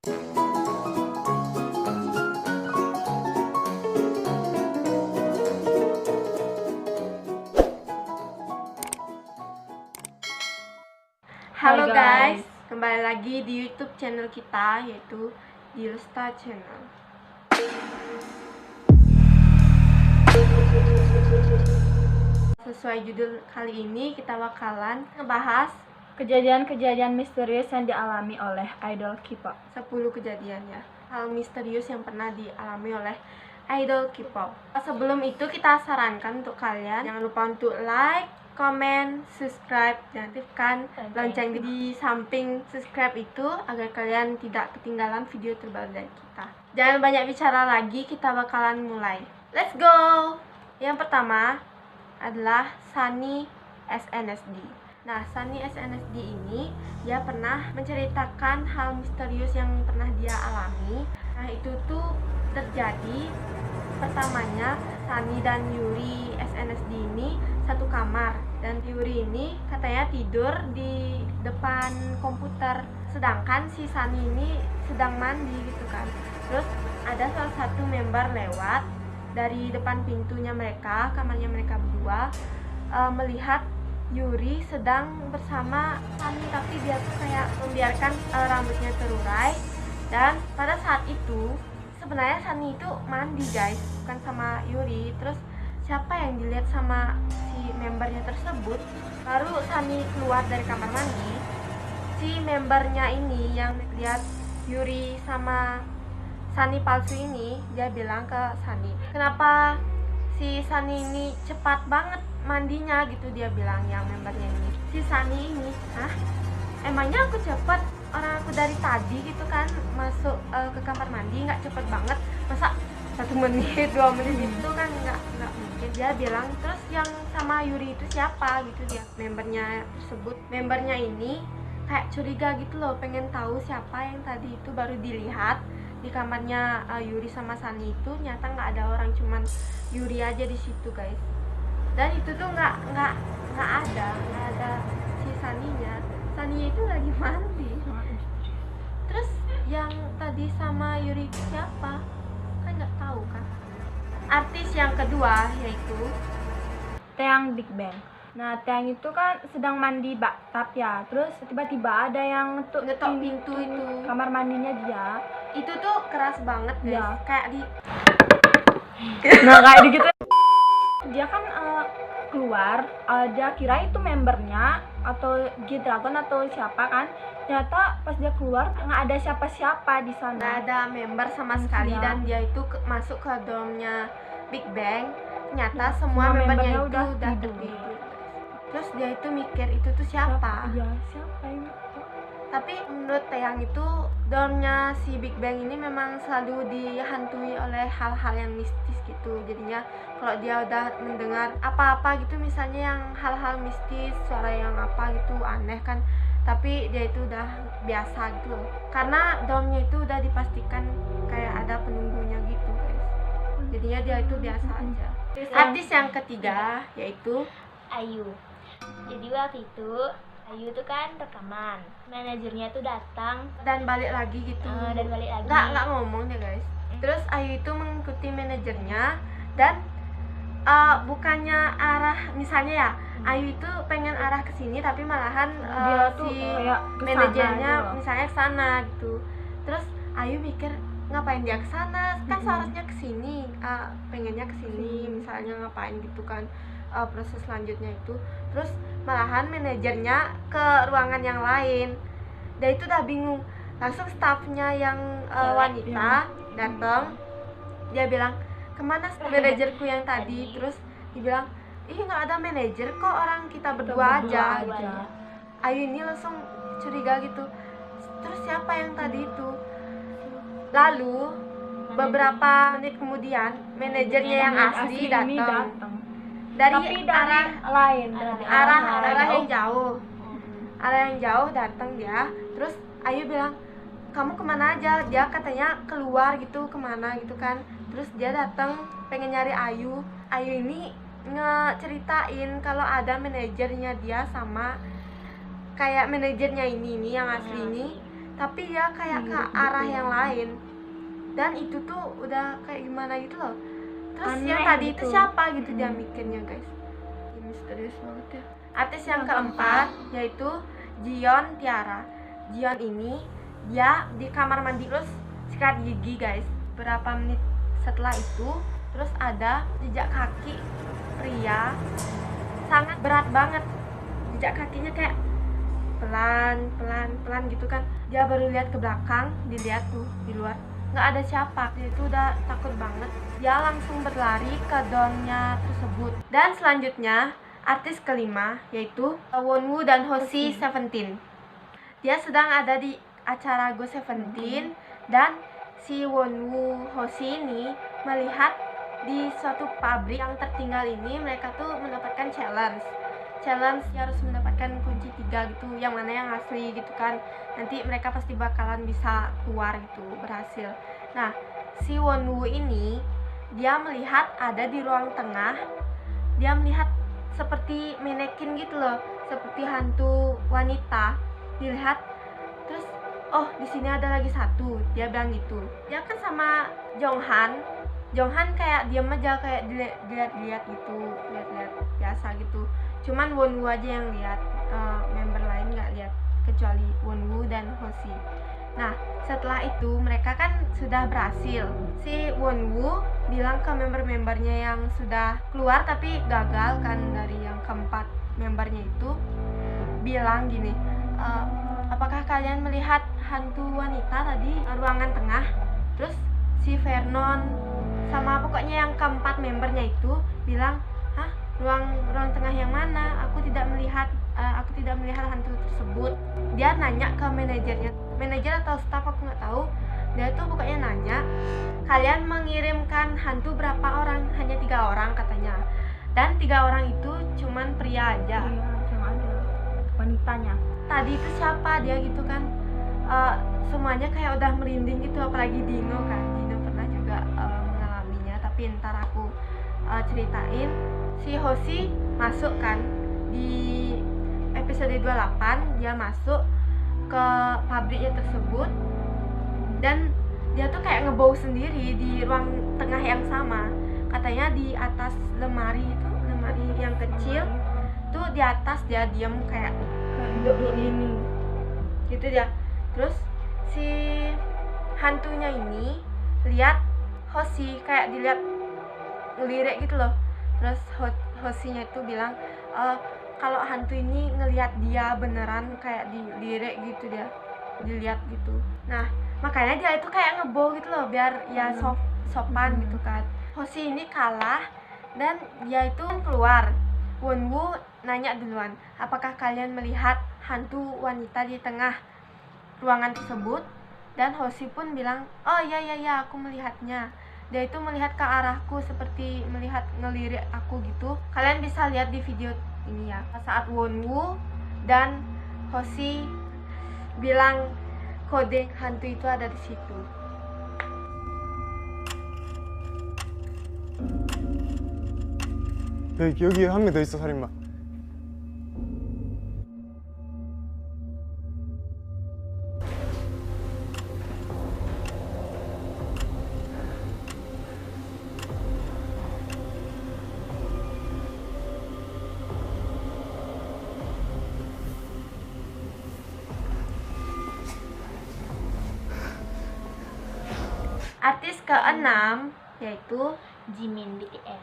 Halo guys, kembali lagi di YouTube channel kita, yaitu Dilsta Channel. Sesuai judul kali ini, kita bakalan ngebahas kejadian-kejadian misterius yang dialami oleh idol K-pop. 10 kejadian ya, hal misterius yang pernah dialami oleh idol K-pop. Sebelum itu kita sarankan untuk kalian jangan lupa untuk like, komen, subscribe, dan aktifkan lonceng di samping subscribe itu agar kalian tidak ketinggalan video terbaru dari kita. Jangan banyak bicara lagi, kita bakalan mulai. Let's go! Yang pertama adalah Sunny SNSD. Nah, Sunny SNSD ini dia pernah menceritakan hal misterius yang pernah dia alami. Nah, itu tuh terjadi pertamanya Sunny dan Yuri SNSD ini satu kamar, dan Yuri ini katanya tidur di depan komputer, sedangkan si Sunny ini sedang mandi gitu kan. Terus ada salah satu member lewat dari depan pintunya mereka, kamarnya mereka berdua, melihat Yuri sedang bersama Sunny, tapi dia tuh kayak membiarkan rambutnya terurai. Dan pada saat itu sebenarnya Sunny itu mandi guys, bukan sama Yuri. Terus siapa yang dilihat sama si membernya tersebut, baru Sunny keluar dari kamar mandi, si membernya ini yang lihat Yuri sama Sunny palsu ini, dia bilang ke Sunny, kenapa si Sunny ini cepat banget mandinya gitu. Dia bilang, yang membernya ini, si Sunny ini, hah? Emangnya aku cepet? Orang aku dari tadi gitu kan masuk ke kamar mandi nggak cepet banget, masa 1 menit 2 menit itu kan nggak mungkin. Dia bilang, terus yang sama Yuri itu siapa gitu. Dia membernya tersebut, membernya ini kayak curiga gitu loh, pengen tahu siapa yang tadi itu. Baru dilihat di kamarnya Yuri sama Sunny itu nyata nggak ada orang, cuman Yuri aja di situ guys. Dan itu tuh nggak ada si Sunny-nya. Sunny itu lagi mandi. Terus yang tadi sama Yuri itu siapa? Kan nggak tahu kan. Artis yang kedua yaitu Taeyang Big Bang. Nah, Taeyang itu kan sedang mandi bathtub ya. Terus tiba-tiba ada yang ngetok pintu itu. Kamar mandinya dia. Itu tuh keras banget guys. Ya. Kayak di Nah, kayak gitu. Dia kan keluar, dia kira itu membernya atau G-Dragon atau siapa kan. Ternyata pas dia keluar nggak ada siapa-siapa di sana. nggak ada member sama sekali. Ya. Dan dia itu masuk ke dormnya Big Bang. Ternyata semua membernya itu udah tidur. Terus dia itu mikir, itu tuh siapa? Ya, siapa ini? Tapi menurut Taeyang itu dormnya si Big Bang ini memang selalu dihantui oleh hal-hal yang mistis gitu. Jadinya kalau dia udah mendengar apa-apa gitu, misalnya yang hal-hal mistis, suara yang apa gitu aneh kan, tapi dia itu udah biasa gitu loh. Karena dormnya itu udah dipastikan kayak ada penunggunya gitu guys. Jadinya dia itu biasa aja. Artis yang ketiga yaitu Ayu. Jadi waktu itu Ayu tuh kan rekaman, manajernya tuh datang dan balik lagi gitu. dan balik lagi. Nggak ngomong deh guys. Terus Ayu itu mengikuti manajernya, dan bukannya arah, misalnya ya Ayu itu pengen arah ke sini, tapi malahan Dia tuh si kayak kesana manajernya gitu. misalnya ke sana gitu. Terus Ayu mikir, ngapain dia ke sana? Kan seharusnya ke sini, pengennya ke sini, misalnya ngapain gitu kan. Proses selanjutnya itu, terus malahan manajernya ke ruangan yang lain. Dia itu udah bingung. Langsung staffnya yang wanita datang. Dia bilang, kemana manajerku yang tadi? Terus dibilang, ih nggak ada manajer kok, orang kita berdua aja. Ayu ini langsung curiga gitu. Terus siapa yang tadi itu? Lalu beberapa menit kemudian manajernya yang asli datang dari arah lain, arah yang jauh. Arah yang jauh datang dia. Terus Ayu bilang, kamu kemana aja? Dia katanya keluar gitu, kemana gitu kan. Terus dia datang pengen nyari Ayu. Ayu ini ngeceritain kalau ada manajernya dia sama kayak manajernya ini yang asli ini tapi dia kayak ke arah yang lain, dan itu tuh udah kayak gimana gitu loh. Terus Aneh yang tadi gitu. itu siapa gitu dia mikirnya guys. Ini misterius banget ya. Artis yang keempat yaitu Jion Tiara. Jion ini dia di kamar mandi terus sikat gigi guys. Berapa menit setelah itu terus ada jejak kaki pria sangat berat banget. Jejak kakinya kayak pelan gitu kan. Dia baru lihat ke belakang, dilihat tuh di luar nggak ada siapa. Dia itu udah takut banget. Dia langsung berlari ke dormnya tersebut. Dan selanjutnya artis kelima yaitu Wonwoo dan Hoshi Seventeen. Dia sedang ada di acara Go Seventeen dan si Wonwoo Hoshi ini melihat di suatu pabrik yang tertinggal ini mereka tuh mendapatkan challenge dia harus mendapatkan kunci 3 gitu, yang mana yang asli gitu kan. Nanti mereka pasti bakalan bisa keluar gitu, berhasil. Nah, si Wonwoo ini dia melihat ada di ruang tengah, dia melihat seperti manekin gitu loh, seperti hantu wanita. Dilihat terus, oh di sini ada lagi satu, dia bilang gitu. Dia kan sama Jonghan kayak diam aja, kayak dilihat gitu, lihat biasa gitu. Cuman Wonwoo aja yang lihat, member lain nggak lihat kecuali Wonwoo dan Hoshi. Nah setelah itu mereka kan sudah berhasil. Si Wonwoo bilang ke member-membernya yang sudah keluar tapi gagal kan, dari yang keempat membernya itu bilang gini, apakah kalian melihat hantu wanita tadi ruangan tengah? Terus si Vernon sama pokoknya yang keempat membernya itu bilang, hah, ruang tengah yang mana? Aku tidak melihat hantu tersebut. Dia nanya ke manajer atau staff, aku nggak tahu. Dia tuh pokoknya nanya, kalian mengirimkan hantu berapa orang? Hanya 3 orang katanya. Dan 3 orang itu cuman pria aja. Iya, yang ada wanitanya. Tadi itu siapa dia gitu kan. Semuanya kayak udah merinding gitu, apalagi Dino kan. Dino pernah juga mengalaminya, tapi ntar aku ceritain. Si Hoshi masuk kan di episode 28, dia masuk ke pabriknya tersebut dan dia tuh kayak ngebau sendiri di ruang tengah yang sama. Katanya di atas lemari yang kecil tuh, di atas dia diam kayak duduk ini gitu dia. Terus si hantunya ini lihat Hoshi, kayak dilihat ngelirik gitu loh. Terus Hoshinya itu bilang, kalau hantu ini ngelihat dia beneran kayak dilirik gitu, dia dilihat gitu. Nah makanya dia itu kayak ngebau gitu loh, biar ya sopan gitu kan. Hoshi ini kalah dan dia itu keluar. Wonwoo nanya duluan, apakah kalian melihat hantu wanita di tengah ruangan tersebut? Dan Hoshi pun bilang, oh iya aku melihatnya. Dia itu melihat ke arahku seperti ngelirik aku gitu. Kalian bisa lihat di video ini ya, saat Wonwoo dan Hoshi bilang kode hantu itu ada di situ. 여기에 한 명 더 있어, 살인마. Artis ke-6 yaitu Jimin BTS.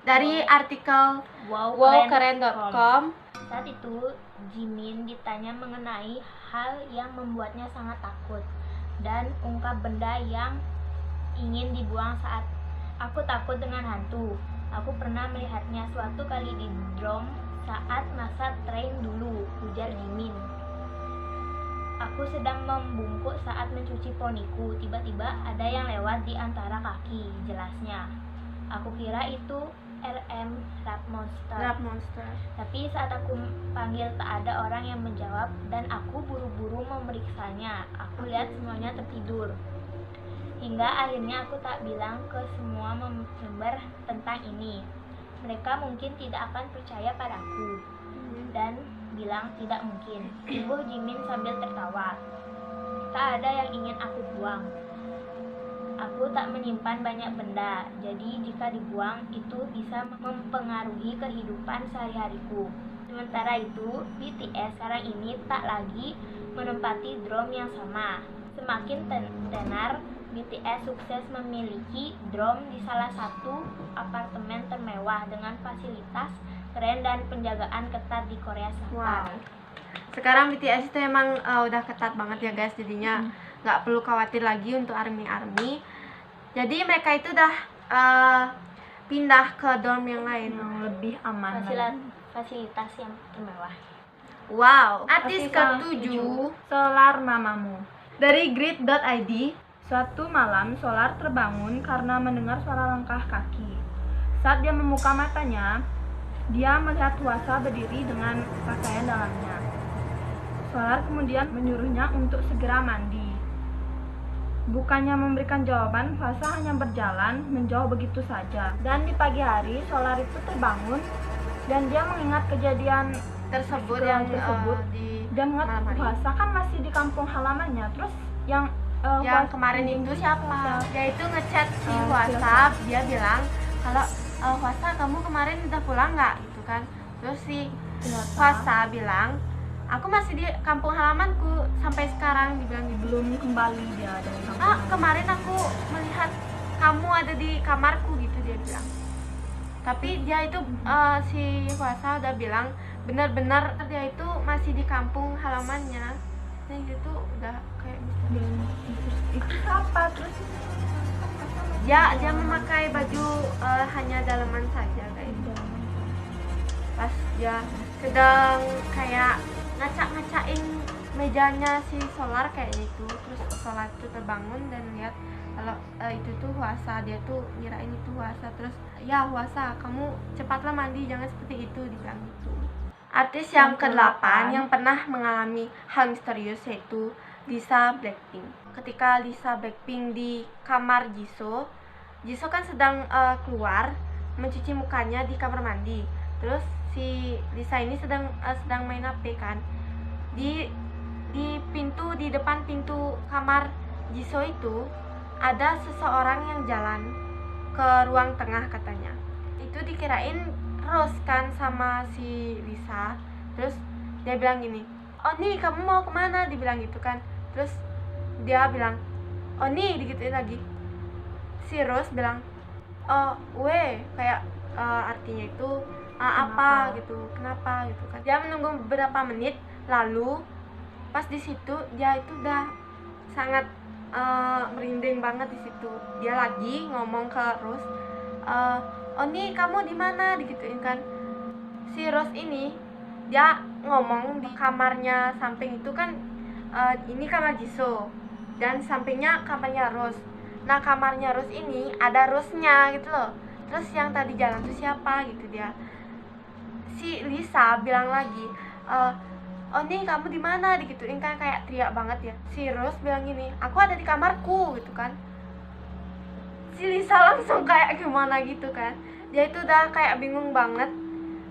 dari artikel wowkeren.com. Saat itu Jimin ditanya mengenai hal yang membuatnya sangat takut dan ungkap benda yang ingin dibuang saat aku takut dengan hantu. Aku pernah melihatnya suatu kali di drone saat masa train dulu, ujar Jimin. Aku sedang membungkuk saat mencuci poniku. Tiba-tiba ada yang lewat di antara kaki, jelasnya. Aku kira itu RM Rap Monster. Tapi saat aku panggil tak ada orang yang menjawab dan aku buru-buru memeriksanya. Aku lihat semuanya tertidur. Hingga akhirnya aku tak bilang ke semua member tentang ini. Mereka mungkin tidak akan percaya padaku dan bilang tidak mungkin. Ibu Jimin sambil tertawa. Tak ada yang ingin aku buang. Aku tak menyimpan banyak benda, jadi jika dibuang itu bisa mempengaruhi kehidupan sehari-hariku. Sementara itu, BTS sekarang ini tak lagi menempati drum yang sama. Semakin tenar, BTS sukses memiliki drum di salah satu apartemen termewah dengan fasilitas keren dan penjagaan ketat di Korea Selatan. Wow. Sekarang BTS itu emang udah ketat banget ya guys, jadinya nggak perlu khawatir lagi untuk army. Jadi mereka itu udah pindah ke dorm yang lain. Yang lebih aman. Fasilitas yang termewah. Wow. Artis Oke, ketujuh Solar Mamamoo. dari grid.id. Suatu malam, Solar terbangun karena mendengar suara langkah kaki. Saat dia membuka matanya, dia melihat Hwasa berdiri dengan pakaian dalamnya. Solar kemudian menyuruhnya untuk segera mandi. Bukannya memberikan jawaban, Hwasa hanya berjalan menjauh begitu saja. Dan di pagi hari, Solar itu terbangun dan dia mengingat kejadian tersebut tersebut. di Dia mengingat malam hari. Hwasa kan masih di kampung halamannya. Terus yang Yang Hwasa- kemarin itu siapa? Dia itu ngechat si si WhatsApp, dia bilang kalau Hwasa kamu kemarin udah pulang nggak gitu kan? Terus si Hwasa bilang aku masih di kampung halamanku sampai sekarang, dibilang gitu. belum kembali dia dari kampung. Kemarin aku melihat kamu ada di kamarku gitu dia bilang. Tapi dia itu si Hwasa udah bilang benar-benar dia itu masih di kampung halamannya. Dan itu udah kayak Itu siapa? Terus dia memakai baju hanya dalaman saja guys. Pas dia sedang kayak ngacak-ngacain mejanya si Solar kayaknya itu, terus Solar itu terbangun dan lihat kalau itu tuh Hwasa. Dia tuh ngirain itu Hwasa, terus ya Hwasa kamu cepatlah mandi, jangan seperti itu, dibilang gitu. Artis yang ke-8 yang pernah mengalami hal misterius yaitu Lisa Blackpink. Ketika Lisa Blackpink di kamar Jisoo kan sedang keluar mencuci mukanya di kamar mandi. Terus si Lisa ini sedang main HP kan. Di depan pintu kamar Jisoo itu ada seseorang yang jalan ke ruang tengah katanya. Itu dikirain Rose kan sama si Lisa. Terus dia bilang gini, "Oh nih kamu mau kemana?" dibilang gitu kan. Terus dia bilang, "Oh nih," digituin lagi. Si Rose bilang, "Oh weh," kayak artinya itu apa gitu, kenapa gitu kan. Dia menunggu beberapa menit, lalu pas di situ dia itu udah sangat merinding banget di situ. Dia lagi ngomong ke Rose, "Oh nih kamu di mana?" digituin kan. Si Rose ini dia ngomong di kamarnya samping itu kan, ini kamar Jisoo dan sampingnya kamarnya Rose. Nah kamarnya Rose ini ada Rose-nya gitu loh. Terus yang tadi jalan tuh siapa gitu dia. Si Lisa bilang lagi, "Oh nih kamu di mana?" digituin kan, kayak teriak banget ya. Si Rose bilang gini, "Aku ada di kamarku," gitu kan. Si Lisa langsung kayak gimana gitu kan. Dia itu udah kayak bingung banget.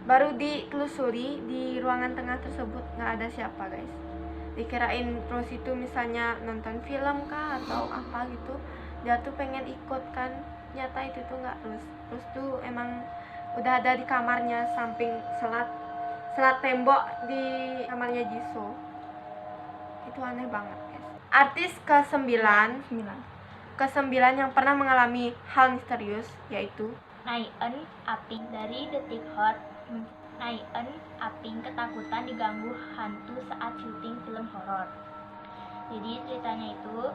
Baru ditelusuri di ruangan tengah tersebut nggak ada siapa guys. Dikirain Rose itu misalnya nonton film kah atau apa gitu. Dia tuh pengen ikut kan. Nyata itu tuh nggak Rose. Rose tuh emang udah ada di kamarnya samping selat tembok di kamarnya Jisoo. Itu aneh banget guys. Artis ke-9 yang pernah mengalami hal misterius yaitu Naeun Aping dari Detik Hot. Naeun Aping ketakutan diganggu hantu saat syuting film horor. Jadi ceritanya itu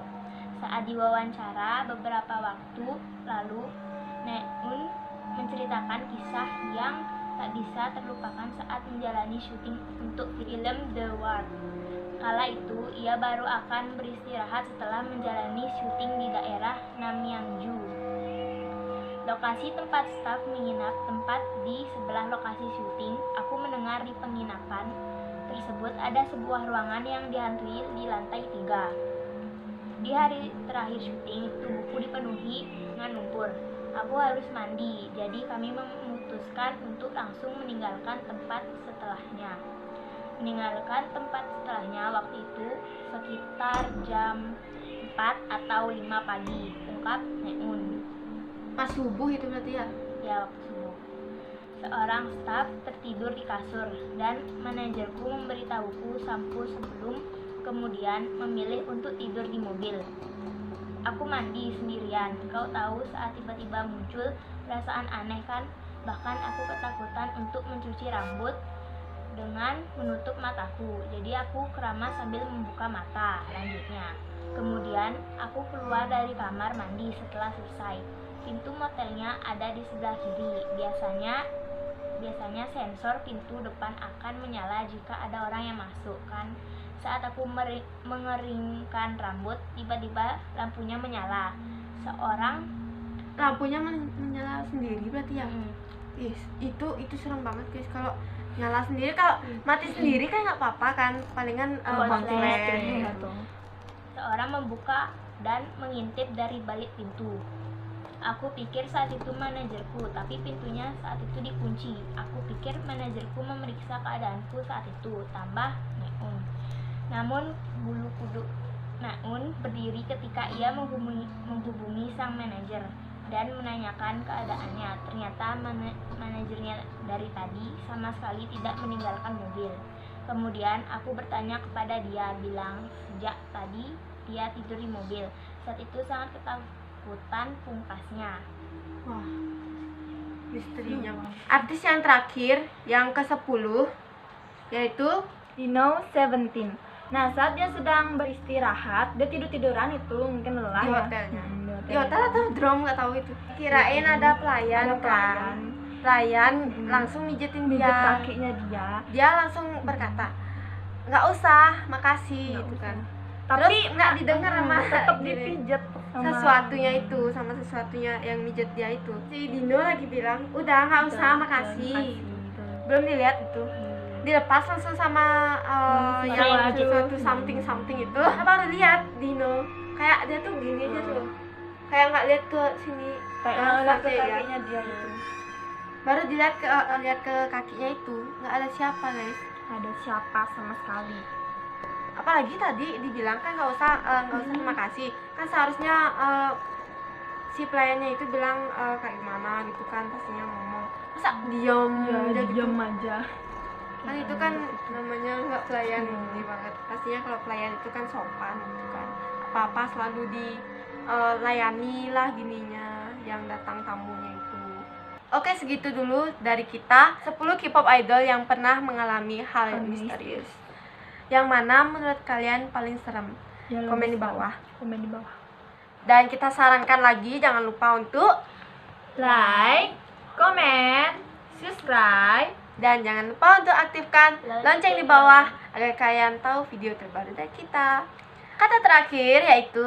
saat diwawancara beberapa waktu lalu, Naeun menceritakan kisah yang tak bisa terlupakan saat menjalani syuting untuk film The Ward. Kala itu ia baru akan beristirahat setelah menjalani syuting di daerah Namyangju. Lokasi tempat staf menginap tempat di sebelah lokasi syuting. Aku mendengar di penginapan tersebut ada sebuah ruangan yang dihantui di lantai 3. Di hari terakhir syuting, tubuhku dipenuhi dengan lumpur. Aku harus mandi, jadi kami memutuskan untuk langsung meninggalkan tempat setelahnya. meninggalkan tempat setelahnya waktu itu sekitar jam 4 atau 5 pagi, ungkap Neun. Pas subuh itu berarti ya? Ya, waktu subuh. Seorang staf tertidur di kasur dan manajerku memberitahuku sampo sebelum kemudian memilih untuk tidur di mobil. Aku mandi sendirian. Kau tahu saat tiba-tiba muncul perasaan aneh kan? Bahkan aku ketakutan untuk mencuci rambut dengan menutup mataku. Jadi aku keramas sambil membuka mata. Lanjutnya. Kemudian aku keluar dari kamar mandi setelah selesai. Pintu motelnya ada di sebelah kiri. Biasanya sensor pintu depan akan menyala jika ada orang yang masuk kan. Saat aku mengeringkan rambut, tiba-tiba lampunya menyala. Lampunya menyala sendiri berarti ya? Yes, itu serem banget guys kalau nyala sendiri. Kalau mati sendiri kan nggak apa-apa kan, palingan Korslet. Gitu. Seorang membuka dan mengintip dari balik pintu. Aku pikir saat itu manajerku, tapi pintunya saat itu dikunci. Aku pikir manajerku memeriksa keadaanku saat itu, tambah Neun. Namun bulu kuduk Neun berdiri ketika ia menghubungi sang manajer dan menanyakan keadaannya. Ternyata manajernya dari tadi sama sekali tidak meninggalkan mobil. Kemudian aku bertanya kepada dia, bilang sejak tadi dia tidur di mobil. Saat itu sangat ketakutan pungkasnya. Wah, misterinya banget. Artis yang terakhir, yang ke-10, yaitu Dino 17. Nah, saat dia sedang beristirahat, dia tidur-tiduran itu mungkin lelah di ya. hotelnya. Di Di hotel atau drum nggak tahu itu. Kirain ada pelayan Ada kan. pelayan. Pelayan langsung mijetin Mijet dia. kakinya dia. Dia langsung berkata, nggak usah, makasih Nggak gitu usah. kan. Tapi Terus nggak didengar sama tetap gini, dipijet sama sesuatunya yang mijet dia itu. Si Dino lagi bilang, udah nggak usah, makasih. Belum dilihat itu. Dilepas langsung sama yang sesuatu. sesuatu something itu. Baru lihat Dino, kayak dia tuh gini aja tuh, kayak nggak lihat ke sini. Kayak ngeliat ke sampai ya. kakinya dia itu. Baru dilihat lihat ke kakinya itu, nggak ada siapa guys. Ada siapa sama sekali. Apalagi tadi dibilang kan nggak usah terima kasih. Kan seharusnya si pelayannya itu bilang kayak gimana gitu kan, pastinya ngomong. Masa diam Ya, aja gitu. diam aja. Kan itu kan namanya nggak pelayan ini banget. Pastinya kalau pelayan itu kan sopan gitu kan, apa-apa selalu dilayani lah gininya yang datang tamunya itu. Oke, segitu dulu dari kita 10 K-pop idol yang pernah mengalami hal yang misterius. Yang mana menurut kalian paling serem? Ya, Komen di lebih bawah. Komen di bawah. Dan kita sarankan lagi, jangan lupa untuk Like, comment, subscribe. dan jangan lupa untuk aktifkan lonceng di bawah agar kalian tahu video terbaru dari kita. Kata terakhir yaitu